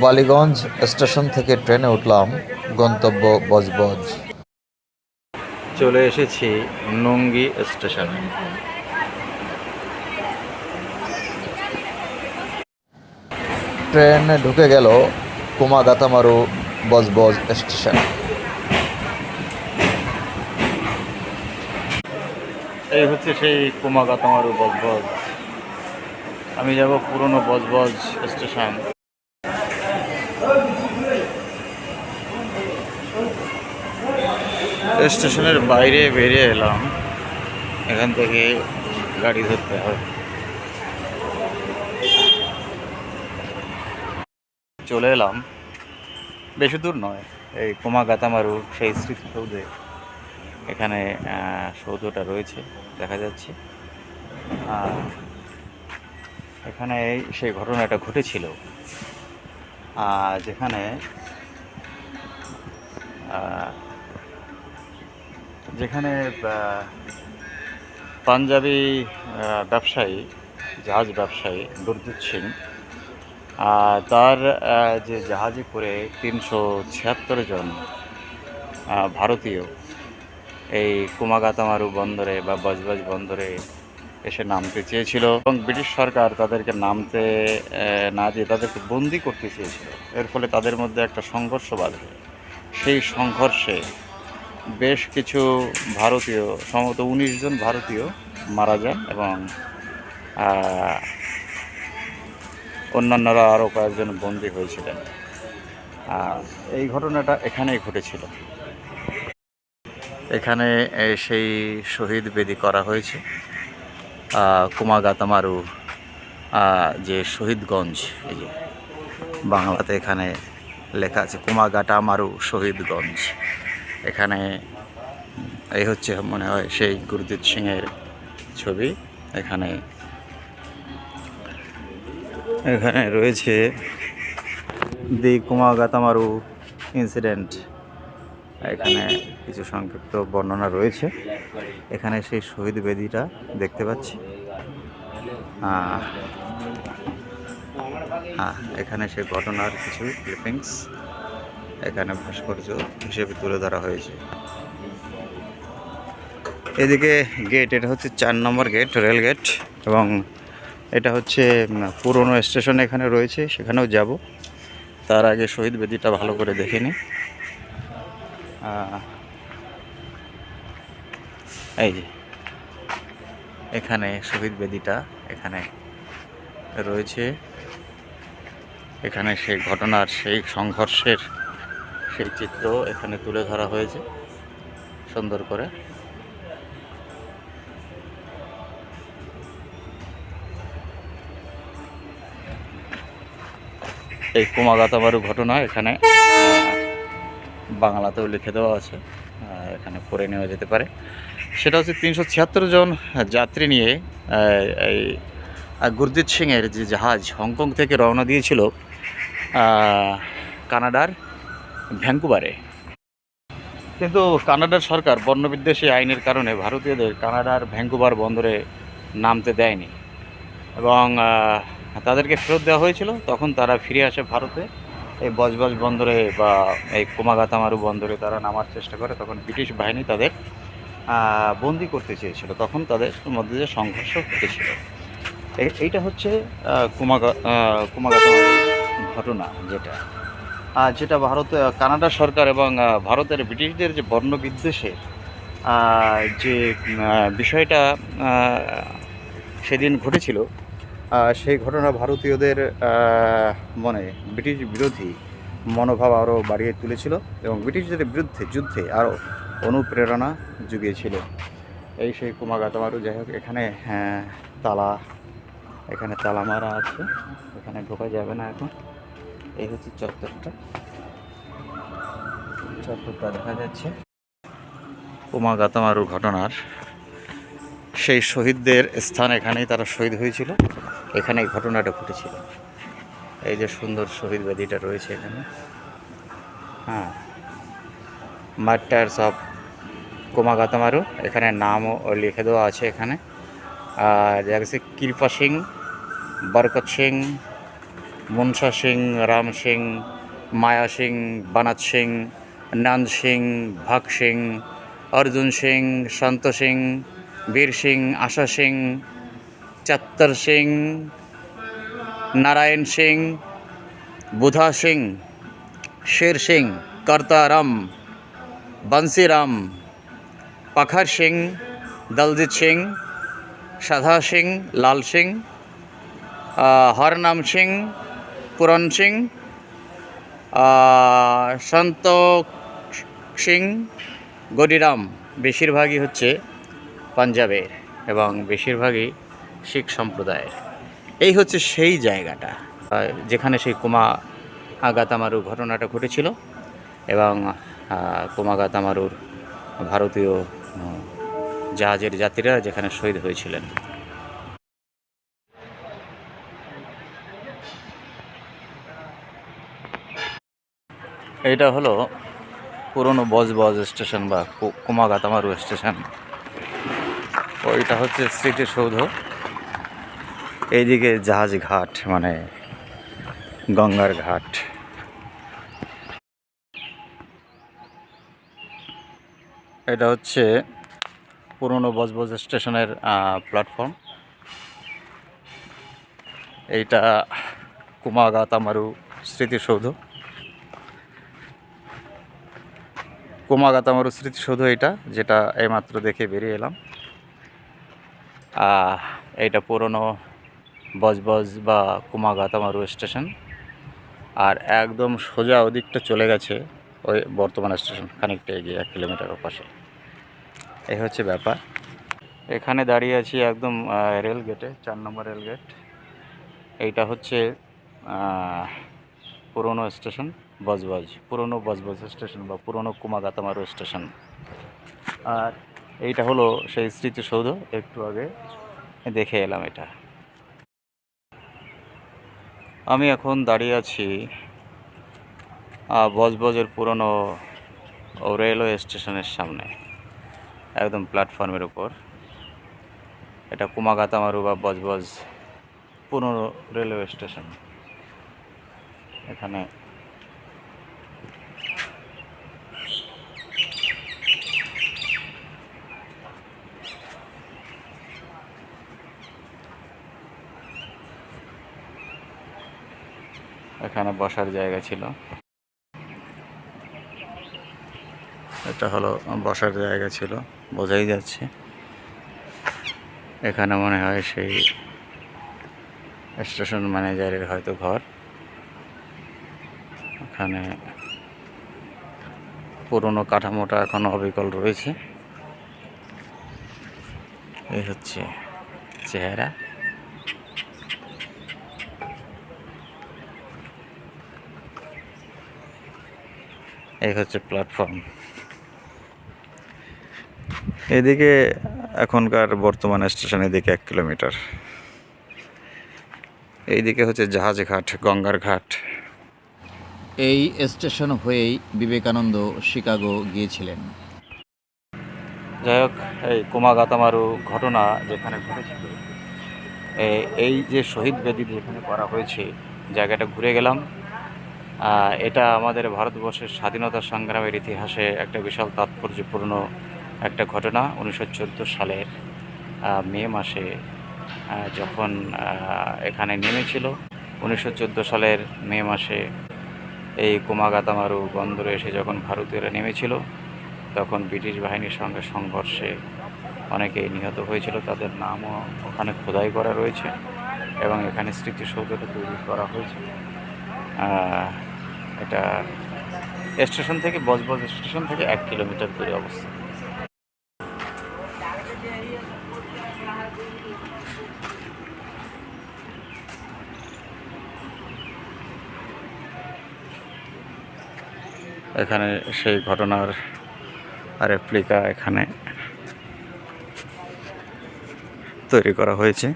Ballygunge station থেকে ট্রেনে উঠলাম, গন্তব্য বজবজ। চলে এসেছি নঙ্গি স্টেশনে। ট্রেন ঢুকে গেল কুমাগাতামারু বজবজ স্টেশন। এই হচ্ছে সেই কুমাগাতামারু বজবজ। আমি যাব পুরনো বজবজ স্টেশন। স্টেশনের বাইরে বেরিয়ে এলাম, এখান থেকে গাড়ি ধরতে হবে। চলে এলাম, বেশি দূর নয়, এই কুমাগাতামারু সেই স্মৃতিসৌধে। এখানে সৌধটা রয়েছে দেখা যাচ্ছে। এখানে সেই ঘটনাটা ঘটেছিল, যেখানে যেখানে পাঞ্জাবি ব্যবসায়ী, জাহাজ ব্যবসায়ী গুরজিৎ সিং, তার যে জাহাজে করে 376 জন ভারতীয় এই কুমাগাতামারু বন্দরে বা বজবজ বন্দরে এসে নামতে চেয়েছিল, এবং ব্রিটিশ সরকার তাদেরকে নামতে না দিয়ে তাদেরকে বন্দি করতে চেয়েছিল। এর ফলে তাদের মধ্যে একটা সংঘর্ষ বাধে। সেই সংঘর্ষে বেশ কিছু ভারতীয়, সম্ভবত 19 জন ভারতীয় মারা যান, এবং অন্যান্যরা আরও কয়েকজন বন্দী হয়েছিলেন। এই ঘটনাটা এখানেই ঘটেছিল। এখানে সেই শহীদ বেদি করা হয়েছে, কুমাগাতামারু যে শহীদগঞ্জ, এই যে বাংলাতে এখানে লেখা আছে কুমাগাটামারু শহীদগঞ্জ। এখানে এই হচ্ছে মনে হয় সেই গুরজিৎ সিংয়ের ছবি। এখানে এখানে রয়েছে দি কুমাগাতামারু ইনসিডেন্ট। এখানে কিছু সংক্ষিপ্ত বর্ণনা রয়েছে। এখানে সেই শহীদ বেদিটা দেখতে পাচ্ছি। এখানে সেই ঘটনার কিছু ক্লিপিংস এখানে ভাস্কর্য হিসেবে তুলে ধরা হয়েছে। এদিকে গেট, এটা হচ্ছে 4 নম্বর গেট, রেল গেট, এবং এটা হচ্ছে পুরনো স্টেশন এখানে রয়েছে, সেখানেও যাব। তার আগে শহীদ বেদিটা ভালো করে দেখে নিই। এই যে এখানে শহীদ বেদিটা এখানে রয়েছে। এখানে সেই ঘটনার, সেই সংঘর্ষের সেই চিত্র এখানে তুলে ধরা হয়েছে সুন্দর করে। এই কুমাগাতামারু ঘটনা এখানে বাংলাতেও লিখে দেওয়া আছে, এখানে পড়ে নেওয়া যেতে পারে। সেটা হচ্ছে 376 জন যাত্রী নিয়ে এই গুরজিৎ সিংয়ের যে জাহাজ হংকং থেকে রওনা দিয়েছিল কানাডার ভ্যাঙ্কুভারে। কিন্তু কানাডার সরকার বর্ণবিদ্বেষী আইনের কারণে ভারতীয়দের কানাডার ভ্যাঙ্কুভার বন্দরে নামতে দেয়নি, এবং তাদেরকে ফেরত দেওয়া হয়েছিল। তখন তারা ফিরে আসে ভারতে, এই বজবজ বন্দরে বা এই কুমাগাতামারু বন্দরে তারা নামার চেষ্টা করে। তখন ব্রিটিশ বাহিনী তাদের বন্দি করতে চেয়েছিল, তখন তাদের মধ্যে যে সংঘর্ষ ঘটেছিল। এইটা হচ্ছে কুমাগাতামারু ঘটনা, যেটা কানাডা সরকার এবং ভারতের ব্রিটিশদের যে বর্ণবিদ্বেষে যে বিষয়টা সেদিন ঘটেছিল, সেই ঘটনা ভারতীয়দের মনে ব্রিটিশ বিরোধী মনোভাব আরও বাড়িয়ে তুলেছিল, এবং ব্রিটিশদের বিরুদ্ধে যুদ্ধে আরও অনুপ্রেরণা জুগিয়েছিল। এই সেই কুমাগাতামারু। যাই হোক, এখানে এখানে তালা মারা আছে, এখানে ঢোকা যাবে না এখন। এই হচ্ছে চত্বরটা দেখা যাচ্ছে। কুমাগাতামারু ঘটনার সেই শহীদদের স্থান, এখানেই তারা শহীদ হয়েছিল, এখানেই ঘটনাটা ঘটেছিল। এই যে সুন্দর শহীদ বেদিটা রয়েছে এখানে, মার্টার্স অফ কুমাগাতামারু, এখানে নামও লিখে দেওয়া আছে এখানে। আর দেখা যাচ্ছে কৃপা সিং, বরকত সিং, মুনসা সিং, রাম সিং, মায়া সিং, বানাত সিং, নন্দ সিং, ভাগ সিং, অর্জুন সিং, সন্ত সিং, বীর সিং, আশা সিং, চাত্তর সিং, নারায়ণ সিং, বুধা সিং, শের সিং, কর্তারাম, বংশীরাম, পাখার সিং, দলজিৎ সিং, সাধা সিং, লাল সিং, হরনাম সিং, পুরন সিং, সন্তোষ সিং, গডিরাম। বেশিরভাগই হচ্ছে পাঞ্জাবের এবং বেশিরভাগই শিখ সম্প্রদায়ের। এই হচ্ছে সেই জায়গাটা যেখানে সেই কুমাগাতামারু ঘটনাটা ঘটেছিল এবং কুমাগাতামারুর ভারতীয় জাহাজের যাত্রীরা যেখানে শহীদ হয়েছিলেন। এটা হলো পুরনো বজবজ স্টেশন বা কুমাগাতামারু স্টেশন। ওইটা হচ্ছে স্মৃতিসৌধ, এইদিকে জাহাজ ঘাট মানে গঙ্গার ঘাট। এটা হচ্ছে পুরনো বজবজ স্টেশনের প্ল্যাটফর্ম। এইটা কুমাগাতামারু স্মৃতিসৌধ। কুমাগাতামারু স্মৃতিসৌধ এটা, যেটা এইমাত্র দেখে বেরিয়ে এলাম। এইটা পুরনো বজবজ বা কুমাগাতামারু স্টেশন। আর একদম সোজা ওদিকটা চলে গেছে ওই বর্তমান স্টেশন, খানিকটা এগিয়ে 1 কিলোমিটারের পাশে। এই হচ্ছে ব্যাপার। এখানে দাঁড়িয়ে আছি একদম রেল গেটে, 4 নম্বর রেল গেট। এইটা হচ্ছে পুরনো স্টেশন বজবজ, পুরনো বজবজ স্টেশন বা পুরনো কুমাগাতামারু স্টেশন। আর এইটা হলো সেই স্মৃতিসৌধ, একটু আগে দেখে এলাম এটা। আমি এখন দাঁড়িয়ে আছি বজবজের পুরনো রেলওয়ে স্টেশনের সামনে, একদম প্ল্যাটফর্মের উপর। এটা কুমাগাতামারু বা বজবজ পুরনো রেলওয়ে স্টেশন। এখানে এখানে বসার জায়গা ছিল। এটা হলো বসার জায়গা ছিল, বোঝাই যাচ্ছে। এখানে মনে হয় সেই স্টেশন ম্যানেজারের হয়তো ঘর। এখানে পুরনো কাঠামোটা এখনো অবিকল রয়েছে। এই হচ্ছে চেহারা। এই হচ্ছে প্ল্যাটফর্ম। এদিকে এখনকার বর্তমান স্টেশন, এদিকে 1 কিলোমিটার। এইদিকে হচ্ছে জাহাজ ঘাট, গঙ্গার ঘাট। এই স্টেশন হয়েই বিবেকানন্দ শিকাগো গিয়েছিলেন। যাই হোক, এই কুমাগাতামারু ঘটনা যেখানে ঘটেছিল, এই যে শহীদ বেদি যেখানে করা হয়েছে, জায়গাটা ঘুরে গেলাম। এটা আমাদের ভারতবর্ষের স্বাধীনতা সংগ্রামের ইতিহাসে একটা বিশাল তাৎপর্যপূর্ণ একটা ঘটনা। 1914 সালের মে মাসে যখন এখানে নেমেছিল, 1914 সালের মে মাসে এই কুমাগাতামারু বন্দরে এসে যখন ভারতীয়রা নেমেছিল, তখন ব্রিটিশ বাহিনীর সঙ্গে সংঘর্ষে অনেকেই নিহত হয়েছিল। তাদের নামও ওখানে খোদাই করা রয়েছে এবং এখানে স্মৃতিসৌধটা তৈরি করা হয়েছে। এটা স্টেশন থেকে, বজবজ স্টেশন থেকে 1 কিলোমিটার দূরে অবস্থিত। এখানে সেই ঘটনার রেপ্লিকা এখানে তৈরি করা হয়েছে।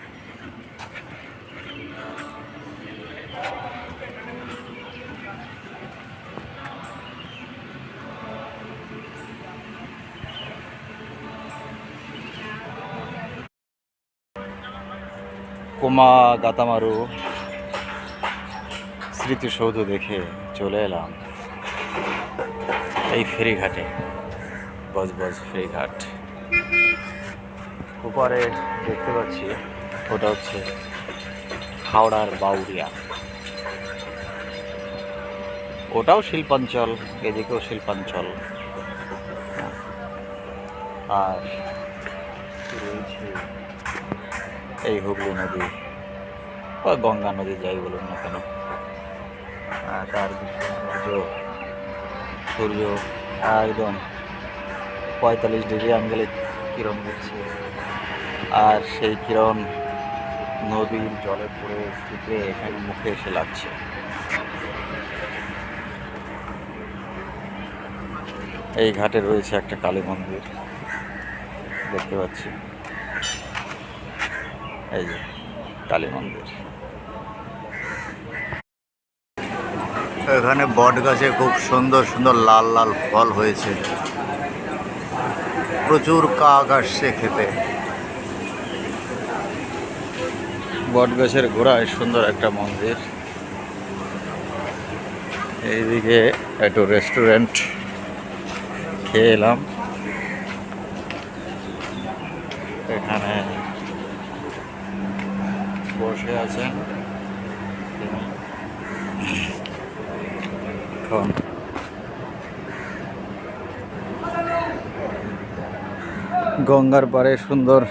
কুমাগাতামারু স্মৃতিসৌধ দেখে চলে এলাম এই ফেরিঘাটে, বজবজ ফেরিঘাট। উপরে দেখতে পাচ্ছি ওটা হচ্ছে হাওড়ার বাউরিয়া, ওটাও শিল্পাঞ্চল, এদিকেও শিল্পাঞ্চল। আর রয়েছে এই হুগলি নদী বা গঙ্গা নদী, যাই বলুন না কেন। তার সূর্য একদম 45 ডিগ্রি অ্যাঙ্গেলে কিরণ দিচ্ছে, আর সেই কিরণ নদীর জলে পড়ে টিপে এখানে মুখে এসে লাগছে। এই ঘাটে রয়েছে একটা কালী মন্দির, দেখতে পাচ্ছি, এই যে কালী মন্দির। এখানে বট গাছে খুব সুন্দর সুন্দর লাল লাল ফল হয়েছে, প্রচুর কাক আসছে খেতে। বট গাছের গোড়ায় সুন্দর একটা মন্দির। এইদিকে একটু রেস্টুরেন্ট খেয়ে এলাম, এখানে বসে আছেন এখন। গঙ্গার পাড়ে সুন্দর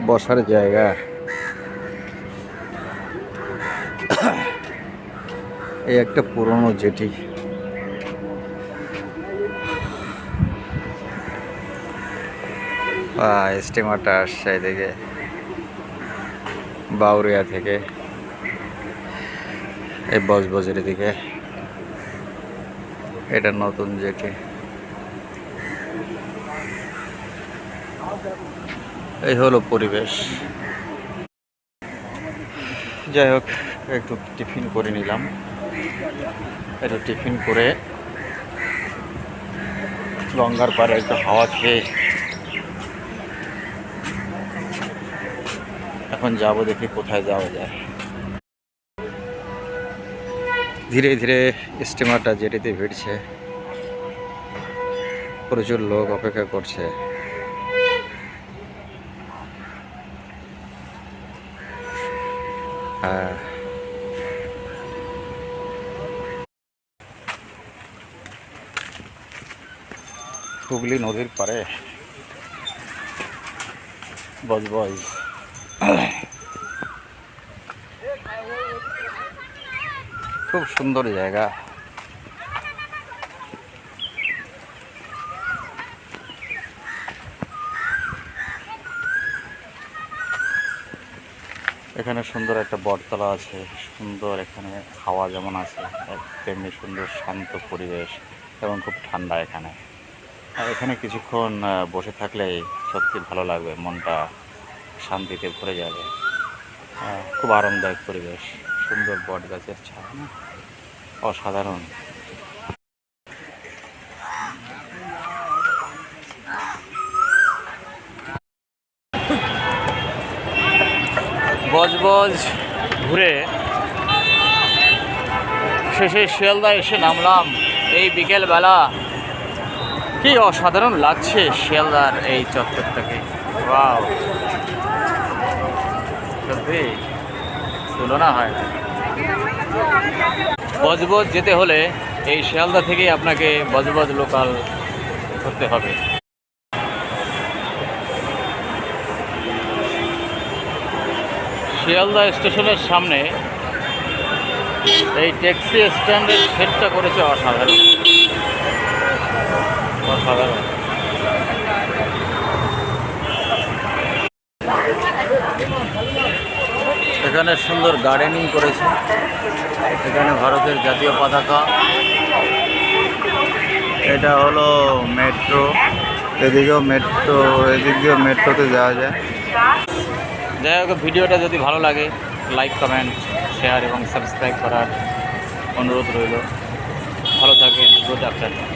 বসার জায়গা। এই একটা পুরনো জেটি। স্টিমারটা আসছে এদিকে বাউরিয়া থেকে, এই বজবজের দিকে। এটা নতুন জেটি। এই হলো পরিবেশ। যাই হোক, একটু টিফিন করে নিলাম। একটু টিফিন করে গঙ্গার পাড়ে একটু হাওয়া খেয়ে এখন যাব, দেখি কোথায় যাওয়া যায়। ধীরে ধীরে স্টিমারটা জেটিতে ভিড়ছে, প্রচুর লোক অপেক্ষা করছে। হ্যাঁ, হুগলি নদীর পাড়ে বজবজ। খুব সুন্দর জায়গা। এখানে সুন্দর একটা বটতলা আছে, সুন্দর, এখানে হাওয়া যেমন আছে তেমনি সুন্দর শান্ত পরিবেশ এবং খুব ঠান্ডা এখানে। আর এখানে কিছুক্ষণ বসে থাকলেই সত্যি ভালো লাগবে, মনটা শান্তিতে ভরে যাবে। খুব আরামদায়ক পরিবেশ, সুন্দর বট গাছের ছায়া, অসাধারণ। বজবজ ঘুরে শেষে শিয়ালদা এসে নামলাম এই বিকেলবেলা। কি অসাধারণ লাগছে শিয়ালদার এই চত্বরটাকে। ওয়াও, সত্যি তুলনা হয় না। বজবজ যেতে হলে এই শিয়ালদা থেকেই আপনাকে বজবজ লোকাল করতে হবে। শিয়ালদা স্টেশনের সামনে এই ট্যাক্সি স্ট্যান্ডের সেটটা করেছে অসাধারণ, অসাধারণ। এখানে সুন্দর গার্ডেনিং করেছে, এখানে ভারতের জাতীয় পতাকা। এটা হলো মেট্রো, এদিকেও মেট্রো, এদিক দিয়েও মেট্রোতে যাওয়া যায়। যাই হোক, ভিডিওটা যদি ভালো লাগে লাইক, কমেন্ট, শেয়ার এবং সাবস্ক্রাইব করার অনুরোধ রইল। ভালো থাকেন, গুড আফটারনুন।